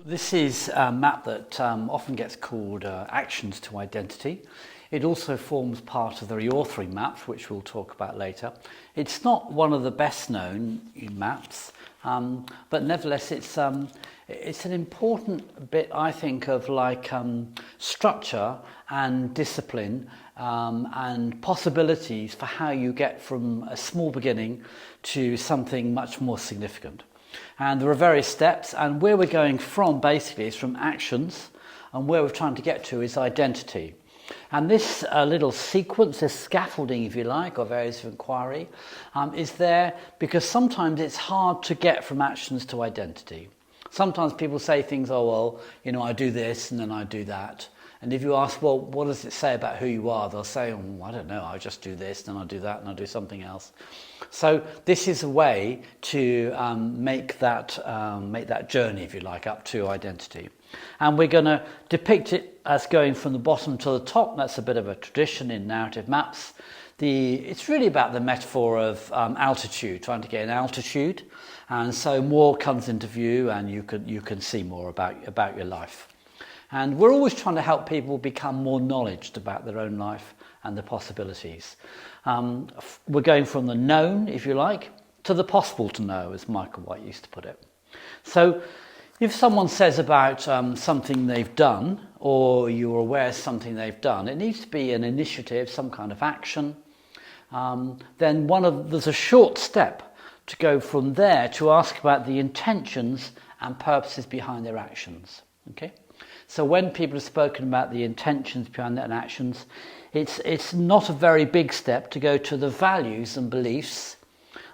This is a map that often gets called Actions to Identity. It also forms part of the reauthoring maps, which we'll talk about later. It's not one of the best known maps, but nevertheless it's an important bit, I think, of structure and discipline and possibilities for how you get from a small beginning to something much more significant. And there are various steps, and where we're going from basically is from actions, and where we're trying to get to is identity. And this little sequence, this scaffolding if you like, or areas of inquiry, is there because sometimes it's hard to get from actions to identity. Sometimes people say things, oh well, you know, I do this and then I do that. And if you ask, well, what does it say about who you are? They'll say, oh, I don't know, I just do this, then I'll do that, and I'll do something else. So this is a way to make that journey, if you like, up to identity. And we're going to depict it as going from the bottom to the top. That's a bit of a tradition in narrative maps. It's really about the metaphor of altitude, trying to get an altitude. And so more comes into view, and you can see more about your life. And we're always trying to help people become more knowledgeable about their own life and the possibilities. We're going from the known, if you like, to the possible to know, as Michael White used to put it. So if someone says about something they've done, or you're aware of something they've done, it needs to be an initiative, some kind of action. Then there's a short step to go from there to ask about the intentions and purposes behind their actions. Okay? So when people have spoken about the intentions behind their actions, it's not a very big step to go to the values and beliefs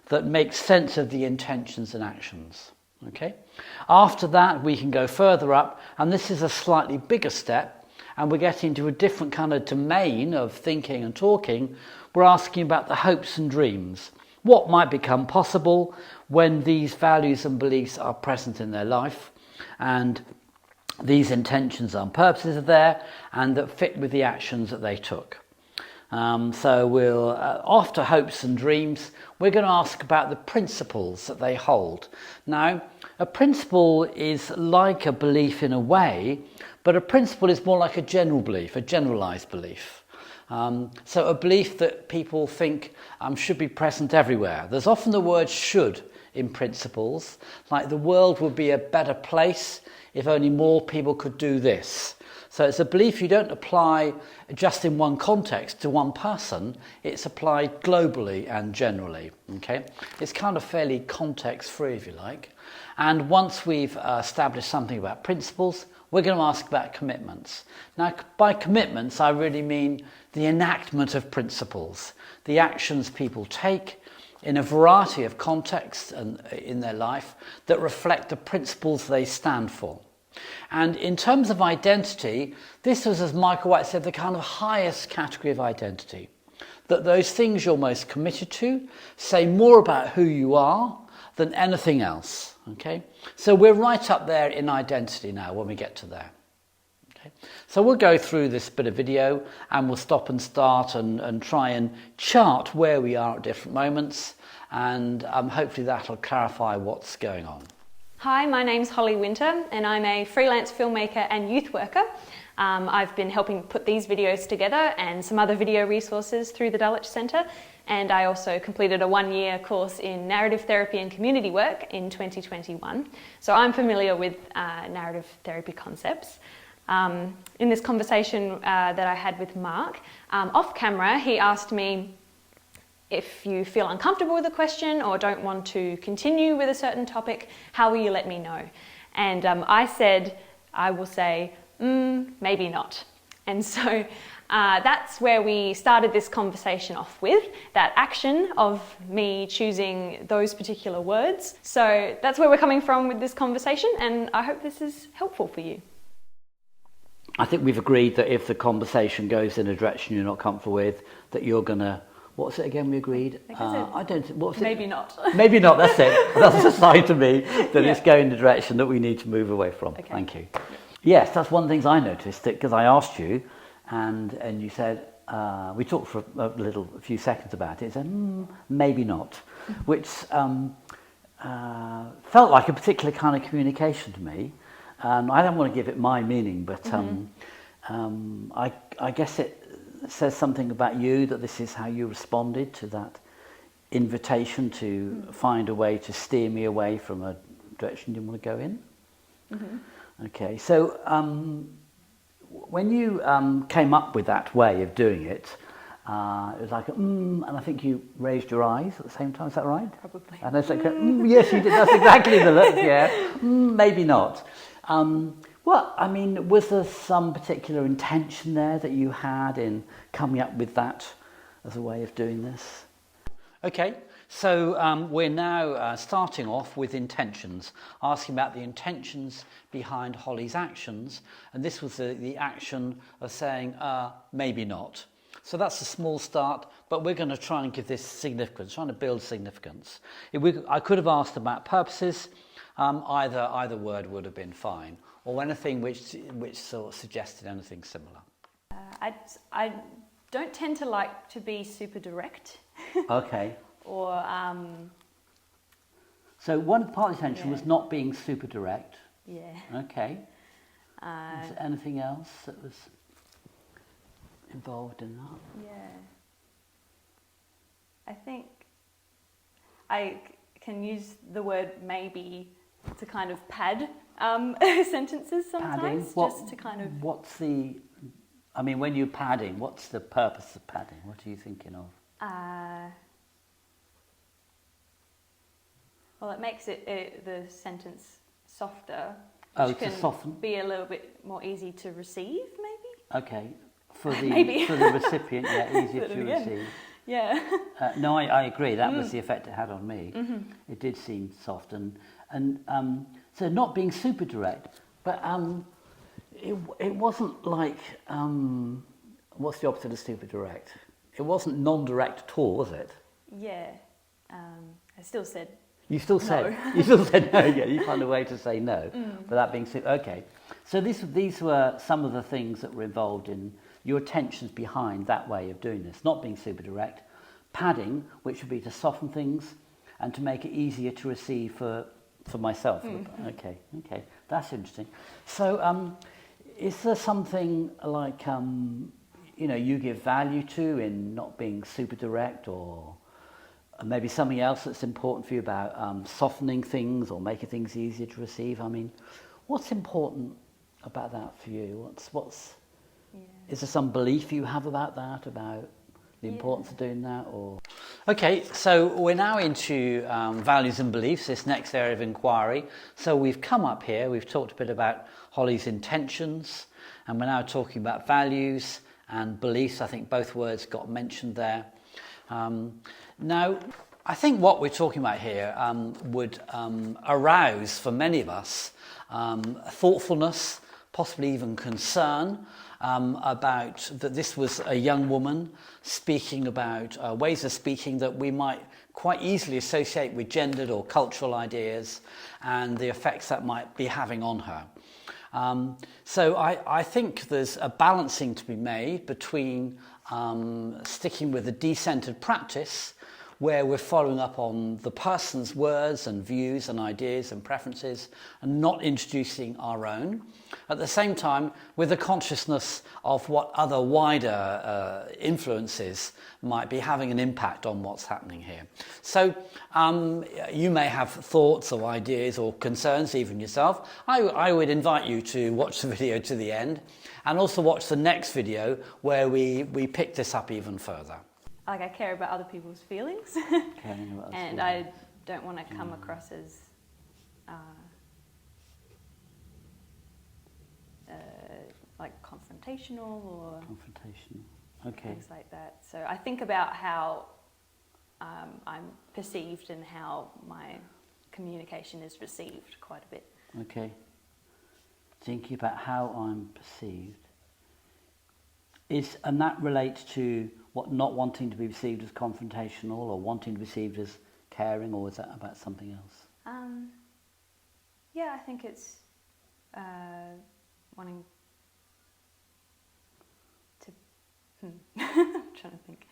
that make sense of the intentions and actions. Okay? After that, we can go further up, and this is a slightly bigger step, and we're getting into a different kind of domain of thinking and talking. We're asking about the hopes and dreams. What might become possible when these values and beliefs are present in their life, and these intentions and purposes are there and that fit with the actions that they took. So we'll, after hopes and dreams, we're going to ask about the principles that they hold. Now, a principle is like a belief in a way, but a principle is more like a general belief, a generalized belief. So a belief that people think should be present everywhere. There's often the word should in principles, like the world would be a better place if only more people could do this. So it's a belief you don't apply just in one context to one person, it's applied globally and generally. Okay? It's kind of fairly context free, if you like. And once we've established something about principles, we're going to ask about commitments. Now, by commitments, I really mean the enactment of principles, the actions people take in a variety of contexts and in their life that reflect the principles they stand for. And in terms of identity, this was, as Michael White said, the kind of highest category of identity. That those things you're most committed to say more about who you are than anything else. Okay? So we're right up there in identity now when we get to there. Okay? So we'll go through this bit of video and we'll stop and start and try and chart where we are at different moments, and hopefully that'll clarify what's going on. Hi, my name's Holly Winter and I'm a freelance filmmaker and youth worker. I've been helping put these videos together and some other video resources through the Dulwich Centre, and I also completed a one-year course in narrative therapy and community work in 2021. So I'm familiar with narrative therapy concepts. In this conversation that I had with Mark, off camera, he asked me, if you feel uncomfortable with a question or don't want to continue with a certain topic, how will you let me know? And I said, I will say, maybe not. And so that's where we started this conversation off with, that action of me choosing those particular words. So that's where we're coming from with this conversation, and I hope this is helpful for you. I think we've agreed that if the conversation goes in a direction you're not comfortable with, that you're going to... What's it again we agreed? I don't... What's it? Maybe not. Maybe not, that's it. That's a sign to me that it's going in the direction that we need to move away from. Okay. Thank you. Yes, that's one of the things I noticed, because I asked you and you said, we talked for a few seconds about it, and said, maybe not, which felt like a particular kind of communication to me, I don't want to give it my meaning, but I guess it says something about you, that this is how you responded to that invitation to find a way to steer me away from a direction you want to go in. Okay, so when you came up with that way of doing it, it was like, and I think you raised your eyes at the same time, is that right? Probably. And it's like, yes, you did, that's exactly the look, yeah. Maybe not. Was there some particular intention there that you had in coming up with that as a way of doing this? Okay, so we're now starting off with intentions, asking about the intentions behind Holly's actions, and this was the action of saying, maybe not. So that's a small start, but we're going to try and give this significance, trying to build significance. I could have asked about purposes, either word would have been fine, or anything which sort of suggested anything similar. I don't tend to like to be super direct. Okay. Or so one part of the intention was not being super direct. Yeah. Okay. Is there anything else that was involved in that? Yeah. I think I can use the word maybe to kind of pad sentences sometimes. Padding? Just to kind of... when you're padding, what's the purpose of padding? What are you thinking of? Well, it makes the sentence softer, Oh, which to can soften. be a little bit more easy to receive, maybe? Okay. For the Maybe. for the recipient, easier But to again, receive. Yeah. No, I agree. That was the effect it had on me. It did seem soft, and so not being super direct, but it wasn't like what's the opposite of super direct? It wasn't non-direct at all, was it? Yeah. I still said You still said no. Yeah, you found a way to say no, without being super. Okay, so these were some of the things that were involved in your intentions behind that way of doing this. Not being super direct, padding, which would be to soften things and to make it easier to receive for myself. Okay, that's interesting. So, is there something like you give value to in not being super direct, or maybe something else that's important for you about softening things or making things easier to receive? I mean, what's important about that for you? Is there some belief you have about that, about the importance of doing that? Or okay, so we're now into values and beliefs, this next area of inquiry. So we've come up here, we've talked a bit about Holly's intentions, and we're now talking about values and beliefs. I think both words got mentioned there. Now, I think what we're talking about here would arouse for many of us thoughtfulness, possibly even concern about that this was a young woman speaking about ways of speaking that we might quite easily associate with gendered or cultural ideas and the effects that might be having on her. So I think there's a balancing to be made between sticking with a decentered practice where we're following up on the person's words and views and ideas and preferences and not introducing our own. At the same time, with a consciousness of what other wider influences might be having an impact on what's happening here. So you may have thoughts or ideas or concerns, even yourself. I would invite you to watch the video to the end and also watch the next video where we pick this up even further. Like, I care about other people's feelings. And I don't want to come across as like confrontational or things like that. So I think about how I'm perceived and how my communication is received quite a bit. Okay. Thinking about how I'm perceived. And that relates to not wanting to be perceived as confrontational or wanting to be perceived as caring, or is that about something else? Yeah, I think it's wanting to... I'm trying to think.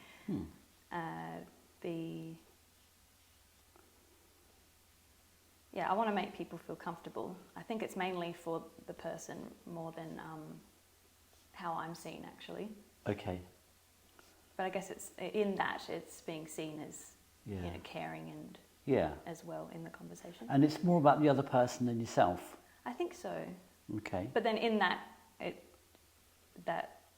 I want to make people feel comfortable. I think it's mainly for the person more than how I'm seen, actually. Okay. But I guess it's being seen as caring and as well in the conversation. And it's more about the other person than yourself. I think so. Okay. But then in that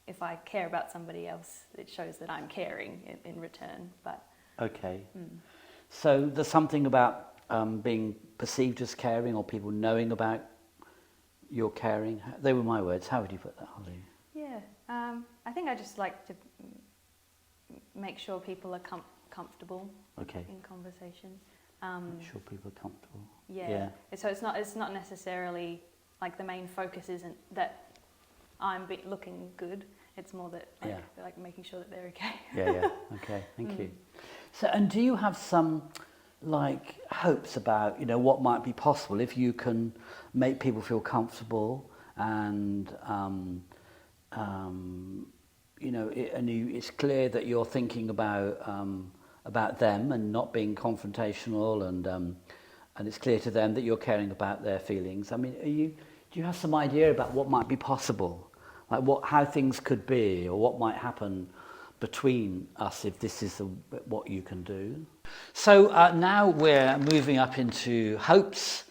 if I care about somebody else, it shows that I'm caring in return. But okay. So there's something about being perceived as caring, or people knowing about your caring. They were my words. How would you put that, Holly? Yeah, I think I just like to make sure people are comfortable. Okay. In conversation. Make sure people are comfortable. Yeah. So it's not necessarily like the main focus isn't that I'm looking good. It's more that like making sure that they're okay. Yeah. Okay. Thank you. So, and do you have some like hopes about what might be possible if you can make people feel comfortable and it's clear that you're thinking about them and not being confrontational, and it's clear to them that you're caring about their feelings. I mean, do you have some idea about what might be possible, like how things could be, or what might happen between us if this is what you can do? So now we're moving up into hopes.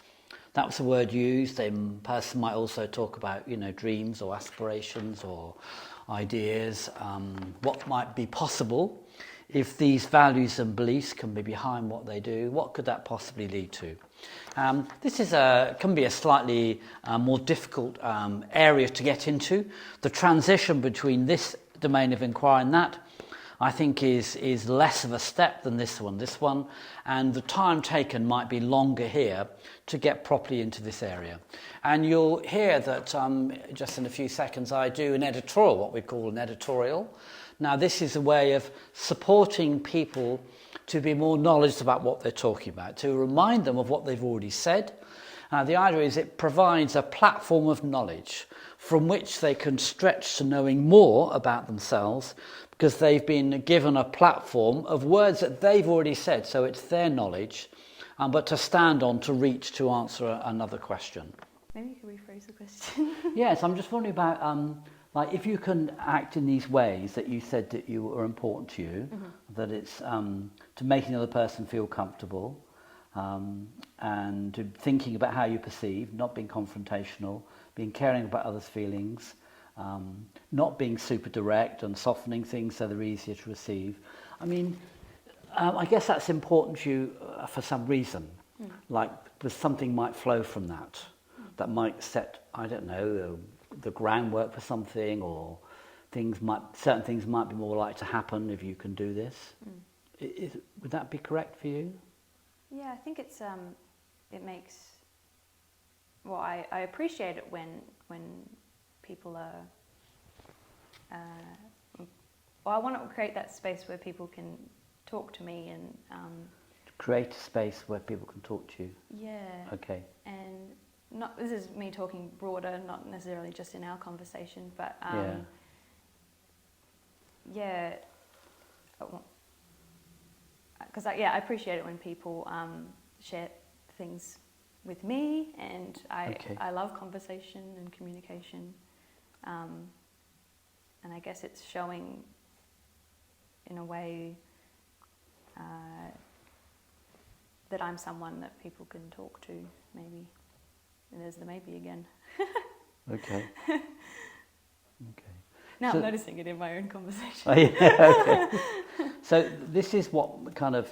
That was the word used. A person might also talk about dreams or aspirations or ideas. What might be possible if these values and beliefs can be behind what they do? What could that possibly lead to? This can be a slightly more difficult area to get into. The transition between this domain of inquiry and that, I think, is less of a step than this one, and the time taken might be longer here to get properly into this area. And you'll hear that just in a few seconds I do an editorial, what we call an editorial. Now, this is a way of supporting people to be more knowledgeable about what they're talking about, to remind them of what they've already said. The idea is it provides a platform of knowledge from which they can stretch to knowing more about themselves, because they've been given a platform of words that they've already said, so it's their knowledge, but to stand on to reach to answer another question. Maybe you could rephrase the question. Yes, I'm just wondering about like if you can act in these ways that you said that you were important to you, that it's to making the other person feel comfortable, and to thinking about how you perceive, not being confrontational, being caring about others' feelings, not being super direct and softening things so they're easier to receive. I mean, I guess that's important to you for some reason. Like something might flow from that, that might set, I don't know, the groundwork for something, or certain things might be more likely to happen if you can do this. Would that be correct for you? Yeah, I think it's it makes. Well, I appreciate it when people are. Well, I want to create that space where people can talk to me and. Create a space where people can talk to you. Yeah. Okay. And this is me talking broader, not necessarily just in our conversation, but because I appreciate it when people share things with me, and I love conversation and communication, and I guess it's showing in a way that I'm someone that people can talk to, maybe. And there's the maybe again. Okay. Now I'm noticing it in my own conversation. Oh, yeah, okay. So this is what kind of,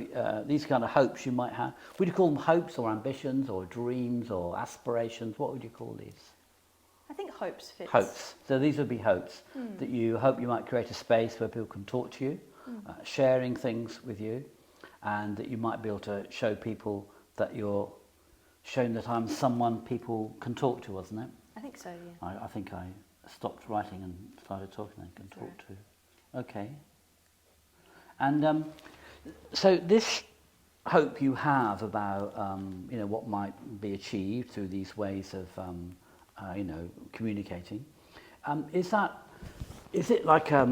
these kind of hopes you might have. Would you call them hopes or ambitions or dreams or aspirations? What would you call these? I think hopes fits. Hopes. So these would be hopes. That you hope you might create a space where people can talk to you, sharing things with you, and that you might be able to show people that you're shown that I'm someone people can talk to, wasn't it? I think so, yeah. I think I stopped writing and started talking and can talk to. Okay. And so this hope you have about what might be achieved through these ways of communicating, is it like I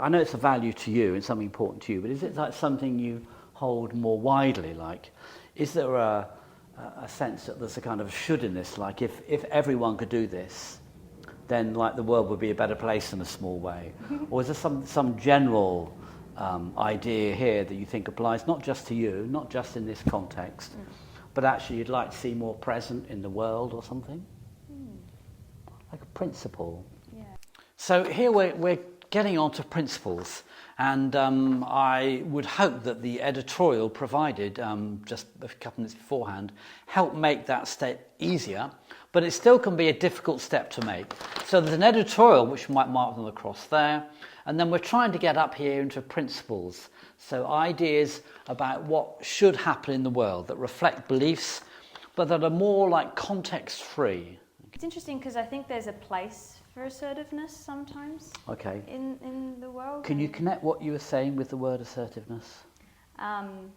know it's a value to you and something important to you, but is it like something you hold more widely? Like, is there a sense that there's a kind of should in this, like if everyone could do this, then like the world would be a better place in a small way? Or is there some general idea here that you think applies not just to you, not just in this context, but actually you'd like to see more present in the world or something? Like a principle. Yeah. So here we're getting on to principles, and I would hope that the editorial provided just a couple minutes beforehand helped make that step easier, but it still can be a difficult step to make. So there's an editorial which we might mark them across there, and then we're trying to get up here into principles. So ideas about what should happen in the world that reflect beliefs, but that are more like context-free. It's interesting because I think there's a place for assertiveness sometimes in the world. Can you connect what you were saying with the word assertiveness? Well,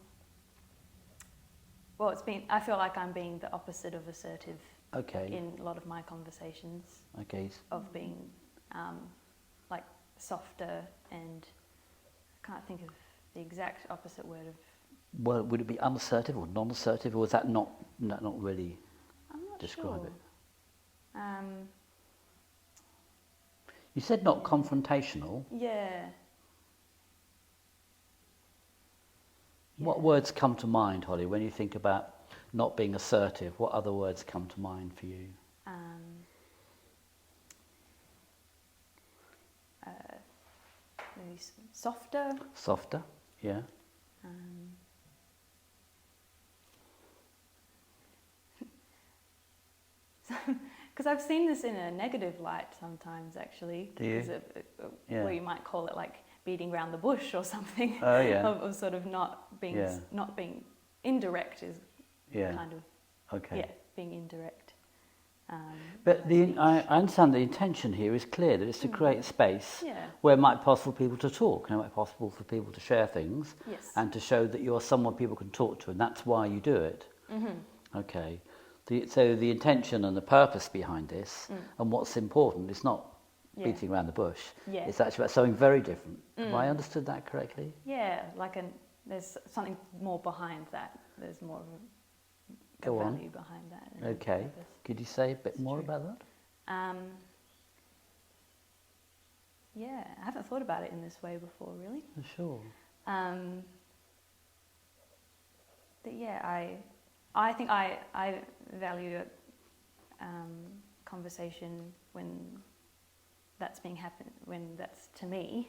I feel like I'm being the opposite of assertive in a lot of my conversations. Of being like softer, and I can't think of the exact opposite word of. Well, would it be unassertive or non-assertive, or is that not really I'm not describe sure. it? You said not confrontational. Yeah. What words come to mind, Holly, when you think about not being assertive? What other words come to mind for you? Maybe softer. Softer, yeah. Because I've seen this in a negative light sometimes, actually. Do you? Where you might call it like beating around the bush or something. Oh yeah. of sort of not being indirect is kind of being indirect. But I understand the intention here is clear, that it's to create a space where it might be possible for people to talk, and it might be possible for people to share things, and to show that you're someone people can talk to, and that's why you do it. Okay. So the intention and the purpose behind this, and what's important, is not beating around the bush. It's actually about something very different. Have I understood that correctly? Yeah, there's something more behind that. There's more of a value behind that. Okay. Could you say a bit more about that? Yeah, I haven't thought about it in this way before, really. Sure. But yeah, I think I value conversation when that's to me.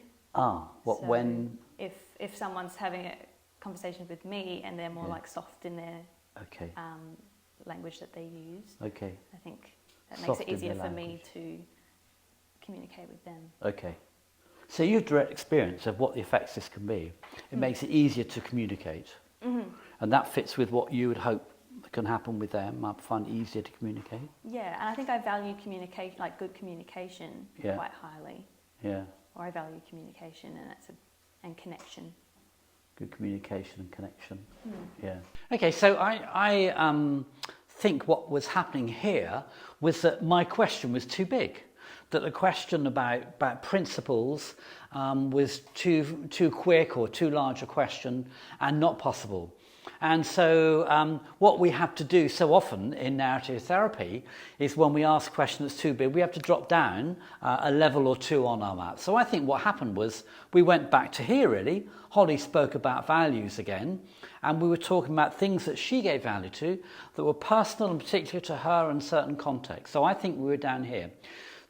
When? If someone's having a conversation with me and they're more like soft in their language that they use. I think that makes it easier for me to communicate with them. Okay. So you have direct experience of what the effects this can be. It makes it easier to communicate. And that fits with what you would hope can happen with them. I find it easier to communicate. Yeah, and I think I value communication, like good communication, quite highly. Yeah. Or I value communication, and connection. Good communication and connection. Yeah. Okay, so I think what was happening here was that my question was too big. That the question about principles was too quick or too large a question and not possible. And so what we have to do so often in narrative therapy is when we ask a question that's too big, we have to drop down a level or two on our map. So I think what happened was we went back to here, really. Holly spoke about values again, and we were talking about things that she gave value to that were personal and particular to her in certain contexts. So I think we were down here.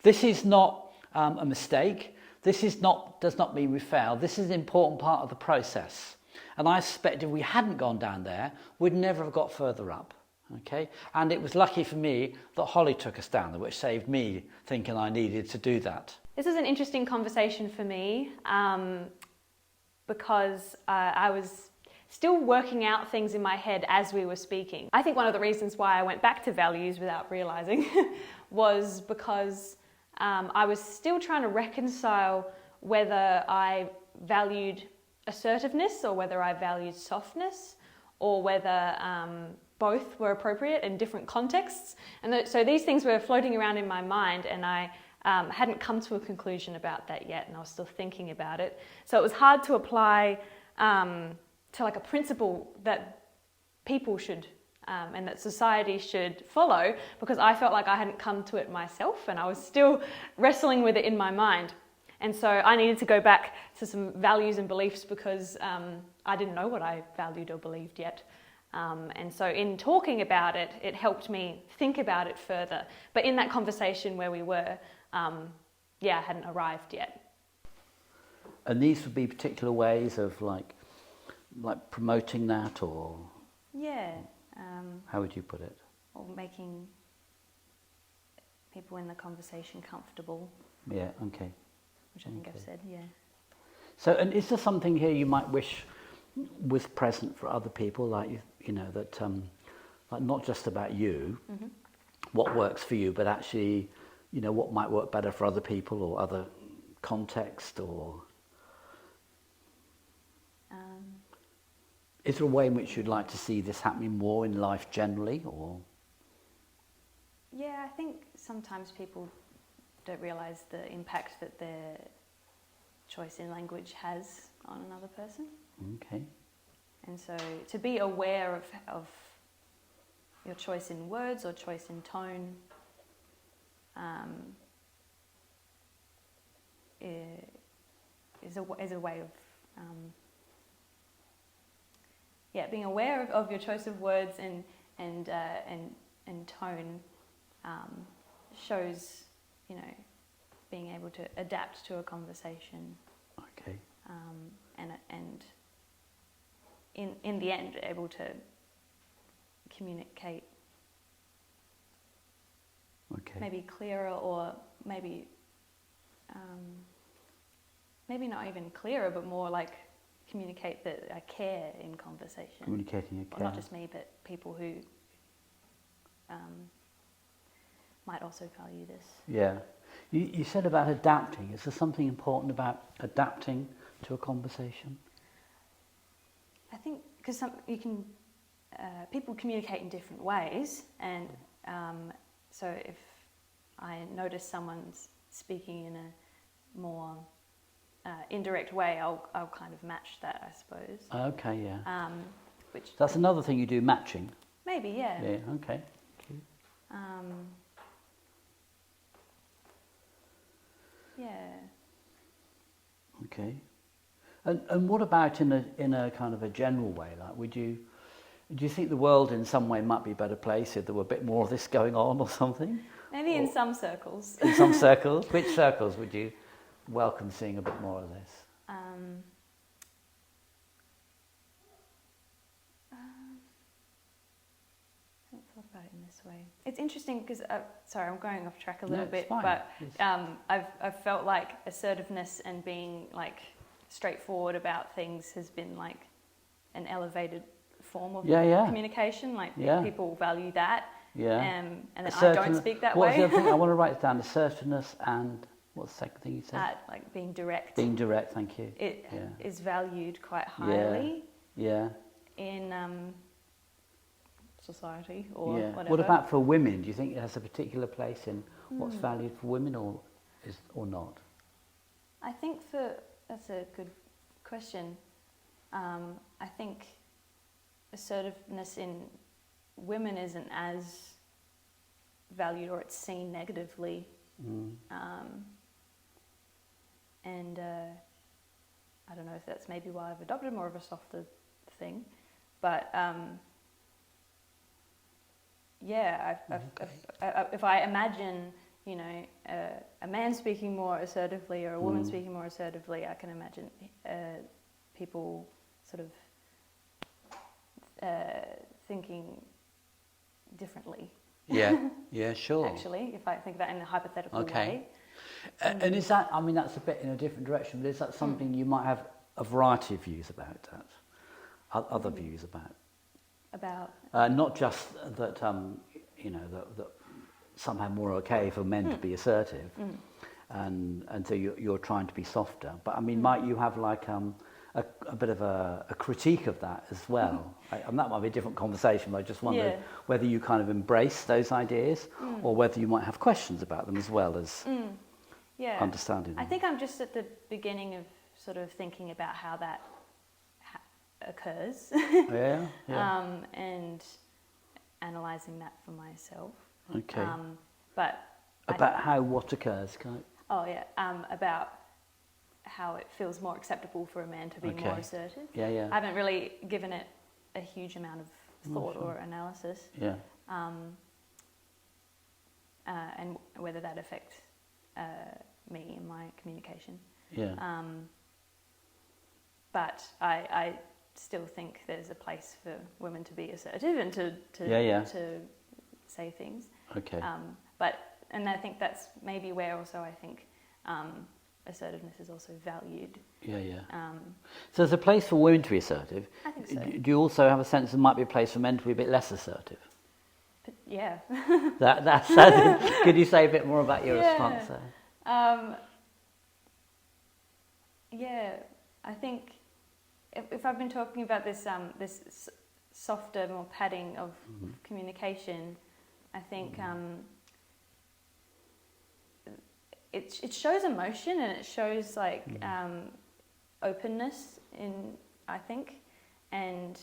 This is not a mistake. This does not mean we failed. This is an important part of the process. And I suspect if we hadn't gone down there, we'd never have got further up. Okay? And it was lucky for me that Holly took us down there, which saved me thinking I needed to do that. This was an interesting conversation for me because I was still working out things in my head as we were speaking. I think one of the reasons why I went back to values without realising was because I was still trying to reconcile whether I valued assertiveness or whether I valued softness, or whether both were appropriate in different contexts. And so these things were floating around in my mind, and I hadn't come to a conclusion about that yet, and I was still thinking about it. So it was hard to apply to like a principle that people should and that society should follow, because I felt like I hadn't come to it myself and I was still wrestling with it in my mind. And so I needed to go back to some values and beliefs because I didn't know what I valued or believed yet. And so in talking about it, it helped me think about it further. But in that conversation where we were, I hadn't arrived yet. And these would be particular ways of like promoting that, or how would you put it? Or making people in the conversation comfortable. Yeah, okay. Which I think I've said, yeah. So, and is there something here you might wish was present for other people, like you know that, like not just about you, what works for you, but actually, you know, what might work better for other people or other context, or is there a way in which you'd like to see this happening more in life generally, or? Yeah, I think sometimes people don't realise the impact that their choice in language has on another person. Okay. And so to be aware of your choice in words or choice in tone is a way of being aware of your choice of words and tone shows, you know, being able to adapt to a conversation. Okay. And in the end, able to communicate maybe clearer, or maybe not even clearer, but more like communicate that I care in conversation. Communicating your care. Well, not just me, but people who might also value this. Yeah. You said about adapting. Is there something important about adapting to a conversation? I think because people communicate in different ways, and so if I notice someone's speaking in a more indirect way, I'll kind of match that, I suppose. Okay, yeah. Which that's another thing you do, matching. Maybe, yeah. Yeah. Okay. Cute. Yeah. Okay. And what about in a kind of a general way? Like, do you think the world in some way might be a better place if there were a bit more of this going on, or something? Maybe in some circles. In some circles? Which circles would you welcome seeing a bit more of this? I haven't thought about it in this way. It's interesting because, sorry, I'm going off track a little bit, fine. But I've felt like assertiveness and being like straightforward about things has been like an elevated form of communication. Like people value that. Yeah. And then I don't speak that way. What's the other thing? I want to write it down: assertiveness and what's the second thing you said? Like being direct. Being direct. Thank you. It is valued quite highly. Yeah. In society or whatever. What about for women? Do you think it has a particular place in what's valued for women, or not? I think that's a good question. I think assertiveness in women isn't as valued, or it's seen negatively. And I don't know if that's maybe why I've adopted more of a softer thing, but if I imagine, you know, a man speaking more assertively or a woman speaking more assertively, I can imagine people sort of thinking differently. Yeah, sure. Actually, if I think that in a hypothetical way. And is that, I mean, that's a bit in a different direction, but is that something you might have a variety of views about that? Other views about? About? Not just that, you know, that somehow more okay for men to be assertive, and so you're trying to be softer. But I mean, might you have like a bit of a critique of that as well? And that might be a different conversation, but I just wonder whether you kind of embrace those ideas, or whether you might have questions about them as well as understanding them. I think I'm just at the beginning of sort of thinking about how that occurs. And analysing that for myself. Okay. But About what occurs, about how it feels more acceptable for a man to be Okay. more assertive. Yeah. I haven't really given it a huge amount of thought or analysis. Yeah. And whether that affects me in my communication. Yeah. But I still think there's a place for women to be assertive and to say things. Okay. And I think that's maybe where also I think assertiveness is also valued. Yeah. So there's a place for women to be assertive. I think so. Do you also have a sense there might be a place for men to be a bit less assertive? But, yeah. That's could you say a bit more about your response there? I think if I've been talking about this this softer, more padding of communication, I think it shows emotion and it shows like openness I think, and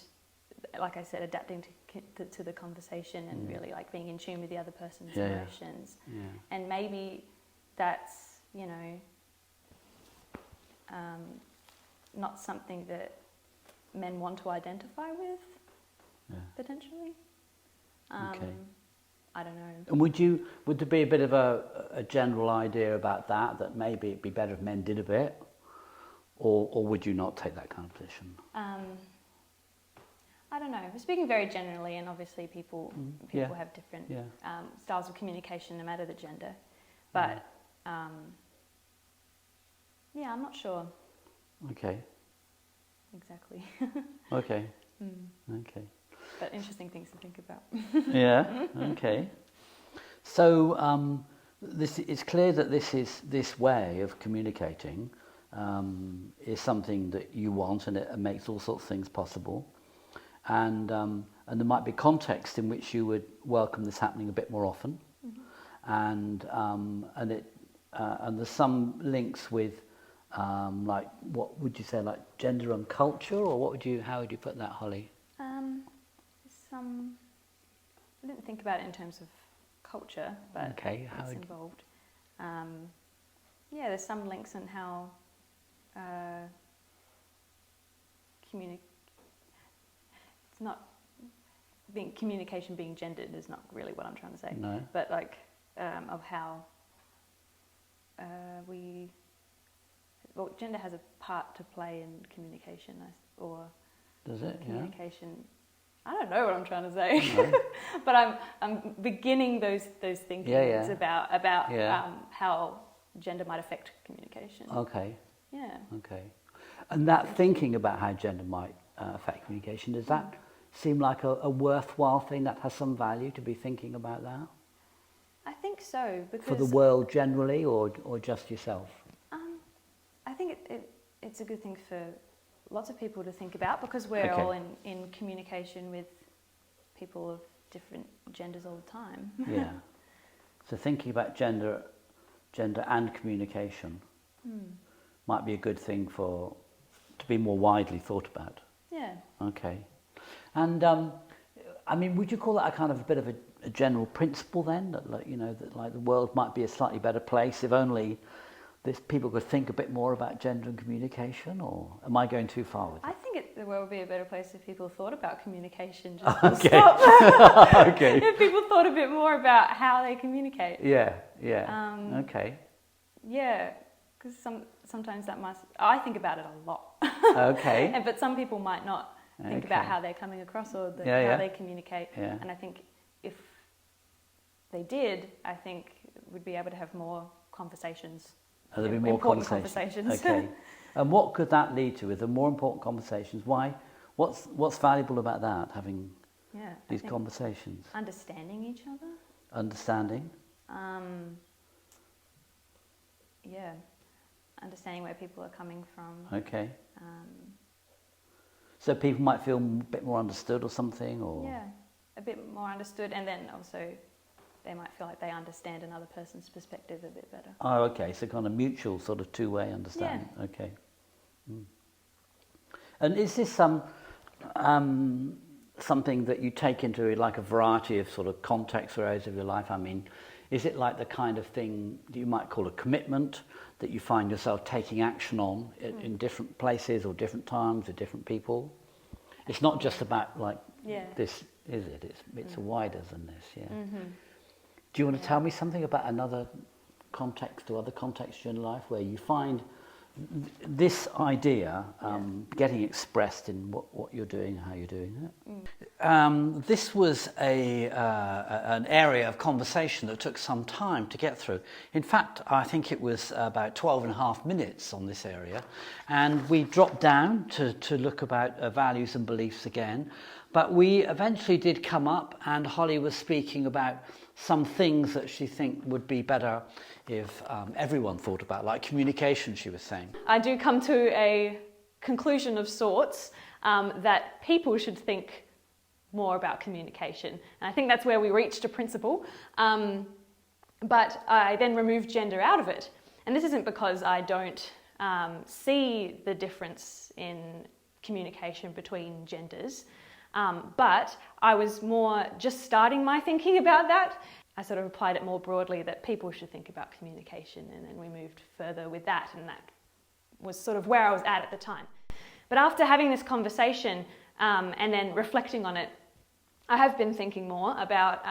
like I said, adapting to the conversation and really like being in tune with the other person's emotions. Yeah. And maybe that's not something that men want to identify with potentially. Okay. I don't know. And would there be a bit of a general idea about that maybe it'd be better if men did a bit, or would you not take that kind of position? I don't know. We're speaking very generally, and obviously people have different styles of communication, no matter the gender. But I'm not sure. Okay. Exactly. Okay. Okay. But interesting things to think about. Yeah. Okay. So it's clear that this way of communicating is something that you want, and it makes all sorts of things possible. And there might be context in which you would welcome this happening a bit more often. And there's some links with like, what would you say, like gender and culture, or how would you put that, Holly? I didn't think about it in terms of culture, but it's involved. There's some links in how it's not communication being gendered is not really what I'm trying to say. No. But like of how gender has a part to play in communication, does it? Communication. Yeah. I don't know what I'm trying to say, No. but I'm beginning those thinkings about how gender might affect communication. Okay. Yeah. Okay. And that thinking about how gender might affect communication, does that seem like a worthwhile thing that has some value to be thinking about that? I think so, because for the world generally, or just yourself? I think it's a good thing for lots of people to think about, because we're all in communication with people of different genders all the time. Yeah. So thinking about gender and communication might be a good thing to be more widely thought about. Yeah. Okay. And I mean, would you call that a kind of a bit of a general principle then, that that the world might be a slightly better place if only people could think a bit more about gender and communication, or am I going too far with it? I think the world would be a better place if people thought about communication just Okay. stop. Okay. If people thought a bit more about how they communicate. Yeah. Okay. Yeah, because sometimes I think about it a lot. Okay. But some people might not think about how they're coming across or how they communicate. Yeah. And I think if they did, I think we'd be able to have more conversations. There'd be more important conversations. Okay. And what could that lead to? With the more important conversations, why? What's valuable about that? Having these conversations. Understanding each other. Understanding. Understanding where people are coming from. Okay. So people might feel a bit more understood or something, or a bit more understood, and then also they might feel like they understand another person's perspective a bit better. Oh, okay. So kind of mutual, sort of two-way understanding. Yeah. Okay. And is this something that you take into like a variety of sort of contexts or areas of your life? I mean, is it like the kind of thing that you might call a commitment that you find yourself taking action on in different places or different times with different people? It's not just about like this, is it? It's wider than this, Do you want to tell me something about another context or other contexts in life where you find this idea getting expressed in what you're doing and how you're doing it? This was an area of conversation that took some time to get through. In fact, I think it was about 12 and a half minutes on this area, and we dropped down to look about values and beliefs again, but we eventually did come up, and Holly was speaking about some things that she think would be better if everyone thought about, like communication, she was saying. I do come to a conclusion of sorts that people should think more about communication. And I think that's where we reached a principle. But I then removed gender out of it. And this isn't because I don't see the difference in communication between genders, but I was more just starting my thinking about that. I sort of applied it more broadly that people should think about communication, and then we moved further with that, and that was sort of where I was at the time. But after having this conversation and then reflecting on it, I have been thinking more about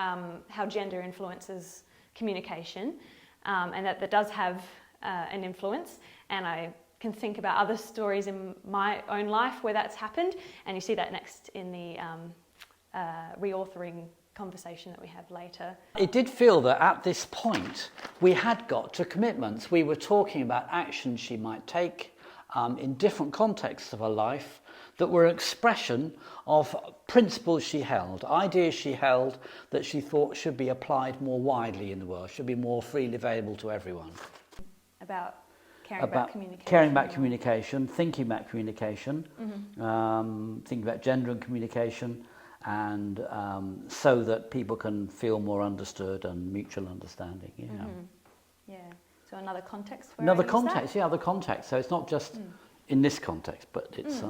how gender influences communication, and that does have an influence, and I can think about other stories in my own life where that's happened, and you see that next in the reauthoring conversation that we have later. It did feel that at this point we had got to commitments. We were talking about actions she might take in different contexts of her life that were an expression of principles she held, ideas she held that she thought should be applied more widely in the world, should be more freely available to everyone. About caring about communication. Caring about communication, thinking about communication, thinking about gender and communication, and so that people can feel more understood and mutual understanding. So another context. Other context. So it's not just in this context, but it's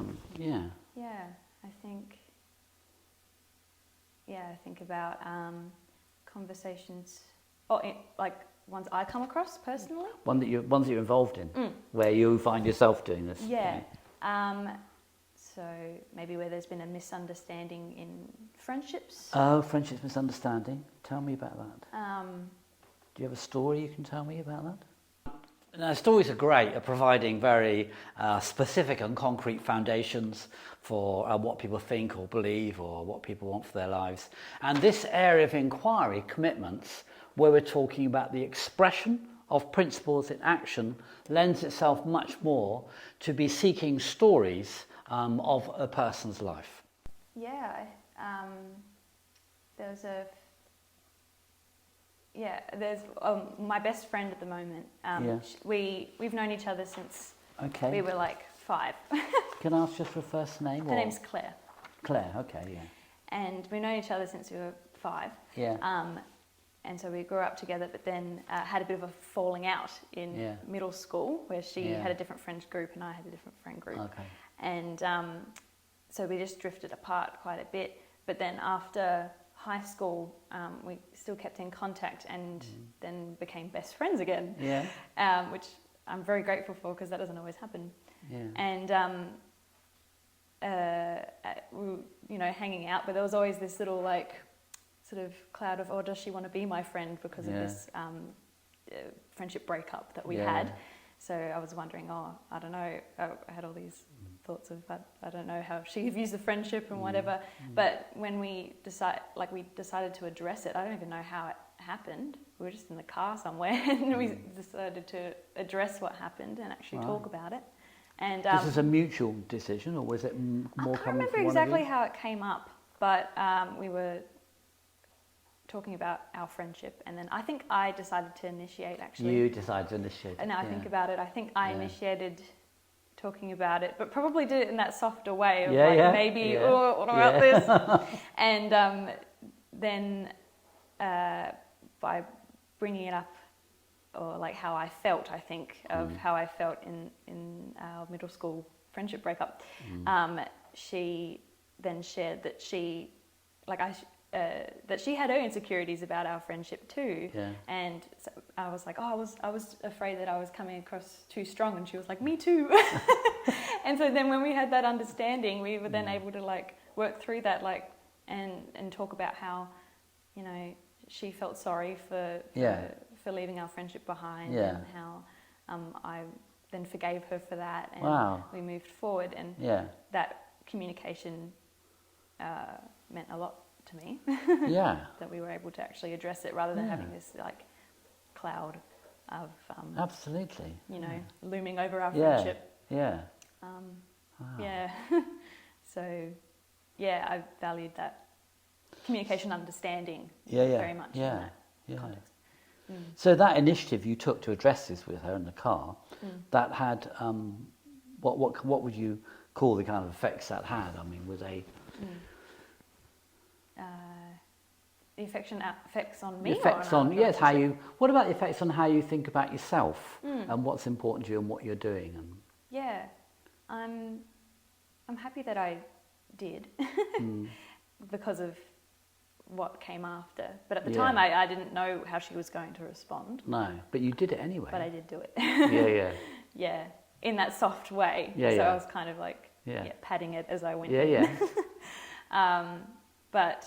I think about conversations, like ones I come across personally. Ones that you're involved in, where you find yourself doing this. So maybe where there's been a misunderstanding in friendships. Oh, friendships, misunderstanding. Tell me about that. Do you have a story you can tell me about that? Now, stories are great at providing very specific and concrete foundations for what people think or believe or what people want for their lives. And this area of inquiry, commitments, where we're talking about the expression of principles in action, lends itself much more to be seeking stories of a person's life. There's my best friend at the moment. We've known each other since we were like 5. Can I ask just for a first name? Her name's Claire. Claire, okay, yeah. And we've known each other since we were 5. And so we grew up together, but then had a bit of a falling out in middle school, where she had a different friend group and I had a different friend group. Okay. And so we just drifted apart quite a bit. But then after high school, we still kept in contact and then became best friends again. Which I'm very grateful for, because that doesn't always happen. And we were, hanging out, but there was always this little sort of cloud of, does she want to be my friend because of this friendship breakup that we had. So I was wondering, I don't know, I had all these thoughts of, I don't know how she views the friendship and whatever. But when we decided to address it, I don't even know how it happened. We were just in the car somewhere and we decided to address what happened and actually talk about it. And this is a mutual decision, or was it more coming from one of you? I can't remember exactly how it came up, but we were talking about our friendship, and then I think I decided to initiate, actually. You decided to initiate. And now I think about it, I think I initiated talking about it, but probably did it in that softer way of what about this? And then by bringing it up, or how I felt, I think, of how I felt in our middle school friendship breakup, she then shared that she had her insecurities about our friendship too. Yeah. And so I was like, oh, I was afraid that I was coming across too strong, and she was like, me too. And so then when we had that understanding, we were then able to like work through that, like, and talk about how, you know, she felt sorry for leaving our friendship behind, and how I then forgave her for that, and we moved forward, and that communication meant a lot to me. That we were able to actually address it rather than having this like cloud of absolutely, you know, looming over our friendship. So I valued that communication, understanding very much in that context. So that initiative you took to address this with her in the car, that had what would you call the kind of effects that had? I mean, were they the effects on me? The effects on how you. What about the effects on how you think about yourself and what's important to you and what you're doing? And I'm happy that I did because of what came after. But at the time, I didn't know how she was going to respond. No, but you did it anyway. But I did do it. Yeah. In that soft way. So I was kind of like patting it as I went. But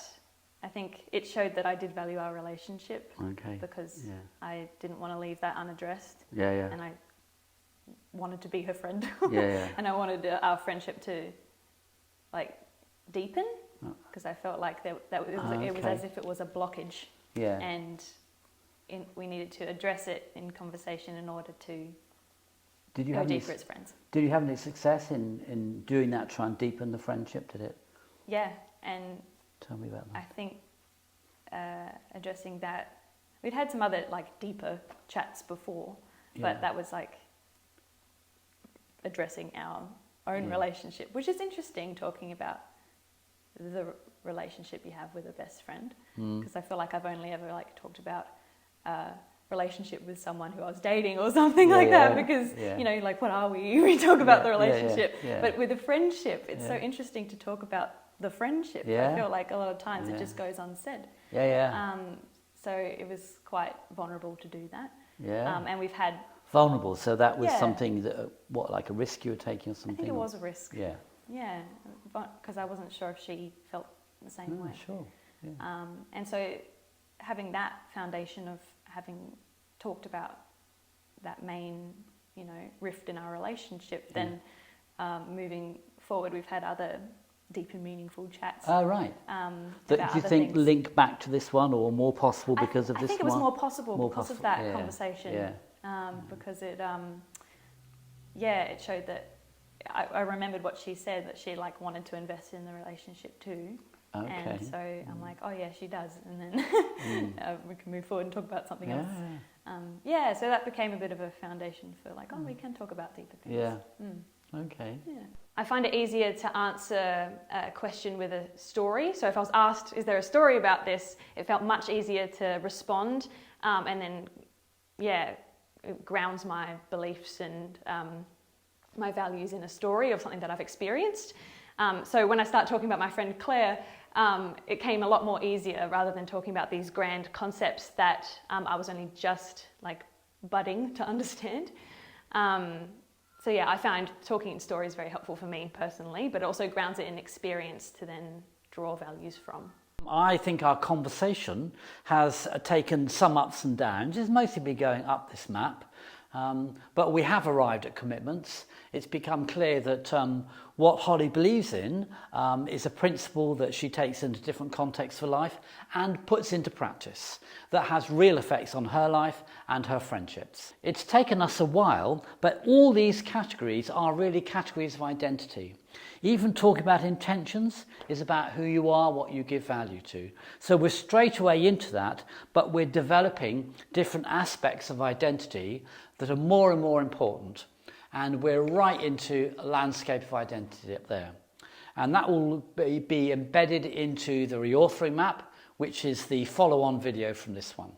I think it showed that I did value our relationship. Okay. Because I didn't want to leave that unaddressed. And I wanted to be her friend. And I wanted our friendship to like deepen, because I felt like it was as if it was a blockage. And we needed to address it in conversation in order to go deeper as friends. Did you have any success in doing that, try and deepen the friendship? Did it? Yeah, and tell me about that. I think addressing that, we'd had some other like deeper chats before, but that was like addressing our own relationship, which is interesting, talking about the relationship you have with a best friend, because I feel like I've only ever like talked about relationship with someone who I was dating or something like that, because you know, like, what are we talk about the relationship, but with a friendship it's so interesting to talk about the friendship. I feel like a lot of times it just goes unsaid. So it was quite vulnerable to do that. And we've had vulnerable, so that was something that like a risk you were taking or something? I think it was a risk. Because I wasn't sure if she felt the same way. Sure. And so having that foundation of having talked about that main, you know, rift in our relationship, then moving forward, we've had other deep and meaningful chats. Oh, right. That do you think link back to this one, or more possible because of this one? I think it was more possible because of that conversation. Because it, it showed that I remembered what she said, that she like wanted to invest in the relationship too. And so I'm like, oh yeah, she does. And then we can move forward and talk about something else. So that became a bit of a foundation for like, we can talk about deeper things. I find it easier to answer a question with a story. So if I was asked, is there a story about this? It felt much easier to respond. And then, it grounds my beliefs and my values in a story of something that I've experienced. So when I start talking about my friend Claire, it came a lot more easier, rather than talking about these grand concepts that I was only just like budding to understand. I find talking in stories very helpful for me personally, but it also grounds it in experience to then draw values from. I think our conversation has taken some ups and downs. It's mostly been going up this map, but we have arrived at commitments. It's become clear that what Holly believes in is a principle that she takes into different contexts for life and puts into practice that has real effects on her life and her friendships. It's taken us a while, but all these categories are really categories of identity. Even talking about intentions is about who you are, what you give value to. So we're straight away into that, but we're developing different aspects of identity that are more and more important. And we're right into a landscape of identity up there. And that will be embedded into the reauthoring map, which is the follow-on video from this one.